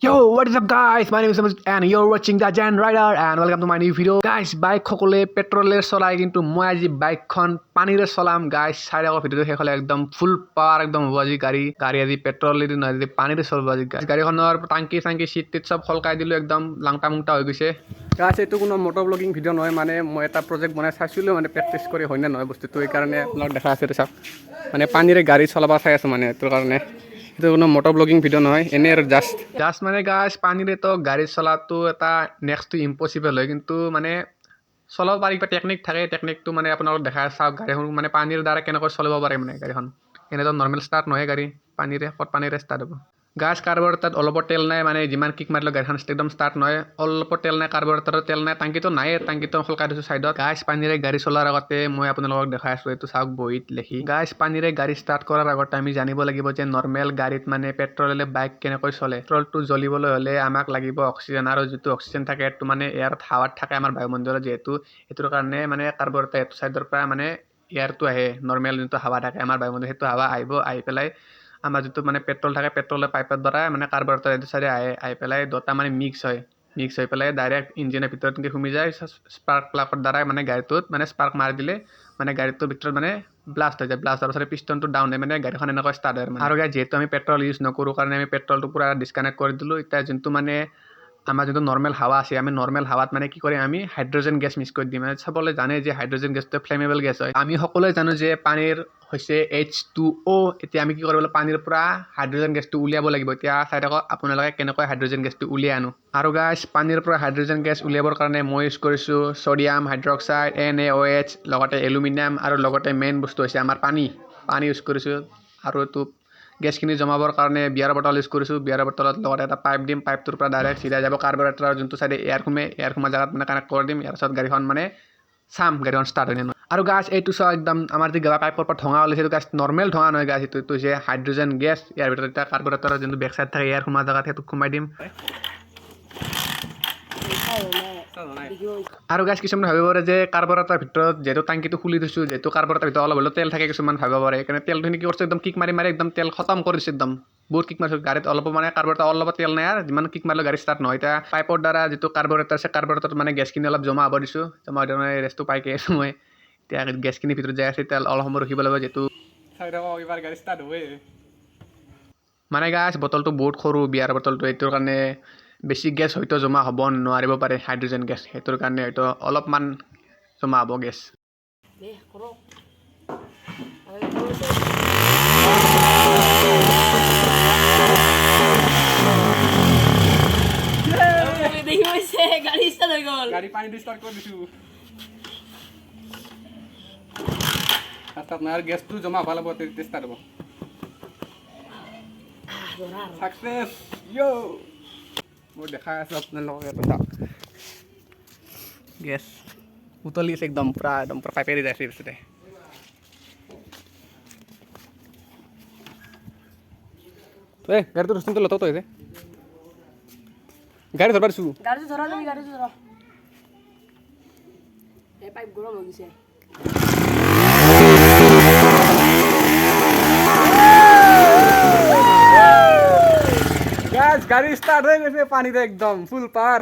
Yo, what is up guys? My name is Samaj and you're watching the Gen Rider and welcome to my new video. Guys, bike সকলে পেট্রোলের চলাই কিন্তু মই আজি বাইকখন পানীৰে চলাম guys. সাইড আগৰ ভিডিওটো শেষ হলে একদম ফুল পাৱাৰ একদম হ'ব আজি গাড়ী আজি পেট্ৰলেৰ নহয় আজি পানীৰে চলব আজি guys. গাড়ীখনৰ টাংকি সিট সব খলকাই দিলো একদম লাংটা মুংটা হৈ গৈছে। গাইস এইটো কোনো মোটৰ ব্লগিং ভিডিও নহয় মানে মই এটা প্ৰজেক্ট বনাই চাইছিলো মানে প্ৰেক্টিস কৰি হয়নে নহয় বস্তুটো এই কাৰণে আপোনাক দেখা আছে চাওক মানে পানীৰে গাড়ী চলাবা চাই আছো মানে এটোৰ কাৰণে itu কোনো মোটৰ ব্লগিং ভিডিও নহয় এনে আৰু জাস্ট মানে গাইস পানীৰে তো গাড়ী চলাটো এটা নেক্সট টু ইম্পসিবল হয় কিন্তু মানে চলাব পাৰি বা টেকনিক থাকে টেকনিকটো মানে আপোনালোক দেখা চাওক গাড়ীখন মানে পানীৰ দ্বাৰা কেনেকৈ চলাব পাৰে মানে গাড়ীখন এনেতো নৰ্মেল ষ্টাৰ্ট নহয় গাড়ী পানীৰে ষ্টাৰ্ট হ'ব গাছ কাৰ্বৰেটৰত অলপ তেল নাই মানে যিমান কিক মাৰিলে গাড়ীখন একদম ষ্টাৰ্ট নহয় অলপ তেল নাই কাৰ্বৰেটৰত তেল নাই টাংকিটো নাই টাংকিটো খলকাই দিছো সাইডত গাছ পানীৰে গাড়ী চলাৰ আগতে মই আপোনালোকক দেখাই আছো এইটো চাওক বহিত লিখি গাছ পানীৰে গাড়ী ষ্টাৰ্ট কৰাৰ আগতে আমি জানিব লাগিব যে নৰ্মেল গাড়ীত মানে পেট্ৰলেৰে বাইক কেনেকৈ চলে পেট্ৰলটো জ্বলিবলৈ হ'লে আমাক লাগিব অক্সিজেন আৰু যিটো অক্সিজেন থাকে এইটো মানে এয়াৰত হাৱাত থাকে আমাৰ বায়ুমণ্ডলত যেহেতু এইটোৰ কাৰণে মানে কাৰ্বৰেটৰ এইটো সাইডৰ পৰা মানে এয়াৰটো আহে নৰ্মেল যিটো হাৱা থাকে আমাৰ বায়ুমণ্ডলত সেইটো হাৱা আহি পেলাই আমাৰ যেটো মানে পেট্ৰল থাকে পেট্ৰলৰ পাইপৰ দ্বাৰা মানে কাৰ্বৰেটৰ এটো সাইডে আহি পেলাই দুটা মানে মিক্স হৈ পেলাই ডাইৰেক্ট ইঞ্জিনৰ ভিতৰত কি ঘুমি যায় স্পাৰ্ক প্লাগৰ দ্বাৰা মানে গাড়ীটোত মানে স্পাৰ্ক মাৰি দিলে মানে গাড়ীটোৰ ভিতৰত মানে ব্লাষ্ট হৈ যায় ব্লাষ্ট হোৱাৰ পিছত পিষ্টনটো ডাউন হয় মানে গাড়ীখন এনেকৈ ষ্টাৰ্ট হয় আৰু যেহেতু আমি পেট্ৰল ইউজ নকৰোঁ কাৰণে আমি পেট্ৰলটো পুৰা ডিসকানেক্ট কৰি দিলোঁ এতিয়া যোনটো মানে আমাৰ যোনটো নৰ্মেল হাৱা আছে আমি নৰ্মেল হাৱাত মানে কি কৰিম আমি হাইড্ৰোজেন গেছ মিক্স কৰি দিম মানে সকলোৱে জানে যে হাইড্ৰোজেন গেছটো ফ্লেমেবল গেছ হয় আমি সকলোৱে জানো যে পানীৰ হৈছে H2O এতিয়া আমি কি কৰিব লাগিব পানীৰ পৰা হাইড্ৰোজেন গেছটো উলিয়াব লাগিব এতিয়া চাই থাকক আপোনালোকে কেনেকৈ হাইড্ৰোজেন গেছটো উলিয়াই আনো আৰু গাইস পানীৰ পৰা হাইড্ৰোজেন গেছ উলিয়াবৰ কাৰণে মই ইউজ কৰিছো সোডিয়াম হাইড্ৰক্সাইড NaOH লগতে এলুমিনিয়াম আৰু লগতে মেইন বস্তু হৈছে আমাৰ পানী ইউজ কৰিছো আৰু তো গেছখিনি জমাবৰ কাৰণে বিয়াৰ বটল ইউজ কৰিছো বিয়াৰ বটলত লগতে এটা পাইপ দিম পাইপটোৰ পৰা ডাইৰেক্ট চিধা যাব কাৰ্বৰেটৰৰ যোনটো সাইডে এয়াৰ ঘুমা জাগাত মানে কানেক্ট কৰি দিম ইয়াৰ পিছত গাড়ীখন মানে গাড়ীখন ষ্টাৰ্ট হৈ নহয় আৰু গাছ এইটো চাও একদম আমাৰ যে গলা পাইপৰ পৰা ধোঁৱা ওলাইছে গাছ নৰ্মেল ধোঁৱা নহয় গাছ এইটো যে হাইড্ৰোজেন গেছ ইয়াৰ ভিতৰত এটা কাৰ্বৰেটৰৰ যোনটো বেক সাইড থাকে এয়াৰ ঘুমা জাগাত সেইটো ঘুমাই দিম আৰু গাছ কিছুমান ভাবিব পাৰে যে কাৰ্বৰেটৰৰ ভিতৰত যেটো টাংকিটো খুলি দিছো যেটো কাৰ্বৰেটৰৰ ভিতৰত অলপ হলেও তেল থাকে কিছুমান ভাবিব পাৰে কাৰণ তেলখিনি কি কৰিছে একদম কিক মাৰি একদম তেল খতম কৰি দিছে একদম বহুত কিক মাৰিছে গাড়ীত অলপ মানে কাৰ্বৰেটৰ অলপ তেল নাই আৰু যিমান কিক মাৰিলে গাড়ী ষ্টাৰ্ট নহয় এতিয়া পাইপৰ দ্বাৰা যেটো কাৰ্বৰেটৰ আছে কাৰ্বৰেটৰত মানে গেছখিনি অলপ জমা হ'ব দিছো জমা হৈ মানে ৰেষ্টটো পাইকে আছো মই এতিয়া গেছখিনি ভিতৰত যাই আছে তেল অলপ সময় ৰখিব লাগিব যেটো এইবাৰ গাড়ী ষ্টাৰ্ট হয় মানে গাছ বটলটো বহুত সৰু বিয়াৰ বটলটো এইটোৰ কাৰণে বেছি গেছ হয়তো জমা হ'ব নোৱাৰিব পাৰে হাইড্ৰোজেন গেছ হেতুৰ কাৰণে হয়তো অলপমান জমা হ'ব গেছ গাড়ী পানী দি ষ্টাৰ্ট কৰি দিছো আপোনাৰ গেছটো জমা ভাল হ'ব ষ্টাৰ্ট হ'ব সাকসেস ইয়ো মই দেখাই আছো আপোনালোকক এটা গেছ উতলি আছে একদম পুৰা পাইপেৰে যাই আছে গাড়ীটো ৰচনটো লতত হৈছে গাড়ী ধৰবা দিছো গাড়ীটো ধৰা এই পাইপ গৰম হৈ গৈছে গাড়ী ষ্টাৰ্ট হৈ গৈছে পানীতে একদম ফুল পাৱাৰ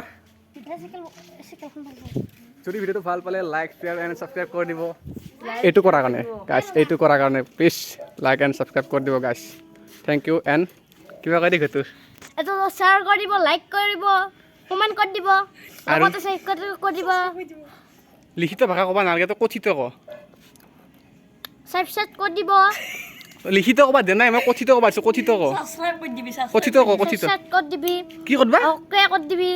যদি ভিডিওটো ভাল পালে লাইক শ্বেয়াৰ এণ্ড ছাবস্ক্ৰাইব কৰি দিব এইটো কৰাৰ কাৰণে গাইছ এইটো কৰাৰ কাৰণে প্লিজ লাইক এণ্ড ছাবস্ক্ৰাইব কৰি দিব গাইছ থেংক ইউ এণ্ড কিবা কৈ দিঘটো এটো শ্বেয়াৰ কৰি দিব লাইক কৰি দিব কমেন্ট কৰি দিব লগতে সাবস্ক্ৰাইব কৰি দিব লিখিত ভাষা ক'বা নালাগে তো কথিত ক সাবস্ক্ৰাইব কৰি দিব লিখিত ক'বা দে নাই মই কথিত ক'বা আছো কথিত ক সাবস্ক্ৰাইব কৰি দিবি কথিত ক কথিত সাবস্ক্ৰাইব কৰি দিবি কি কৰবা ওকে কৰি দিবি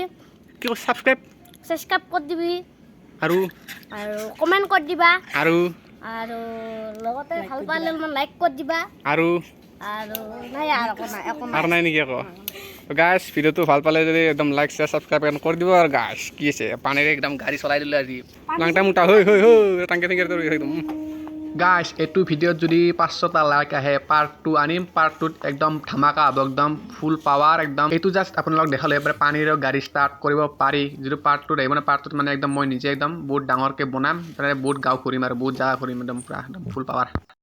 কি সাবস্ক্ৰাইব কৰি দিবি আৰু কমেন্ট কৰি দিবা আৰু লগতে ভাল পালে লাইক কৰি দিবা আৰু নাই আৰু নাই নেকি আকৌ গাইছ ভিডিওটো ভাল পালে যদি একদম লাইক শ্বেয়াৰ ছাবস্ক্ৰাইব কৰি দিব আৰু গাইছ কি আছে পানীৰে একদম গাড়ী চলাই দিলে আজি লাংটা মুটা হৈ টাংকে একদম গাইছ এইটো ভিডিঅ'ত যদি 500টা লাইক আহে পাৰ্ট 2 আনিম পাৰ্ট 2ত একদম ধামাকা হ'ব একদম ফুল পাৱাৰ একদম এইটো জাষ্ট আপোনালোক দেখালে এবাৰ পানীৰে গাড়ী ষ্টাৰ্ট কৰিব পাৰি যিটো পাৰ্ট 2 আহিব না পাৰ্ট 2ত মানে একদম মই নিজে একদম বহুত ডাঙৰকৈ বনাম মানে বহুত গাঁও ঘূৰিম আৰু বহুত জাগা ঘূৰিম একদম পুৰা একদম ফুল পাৱাৰ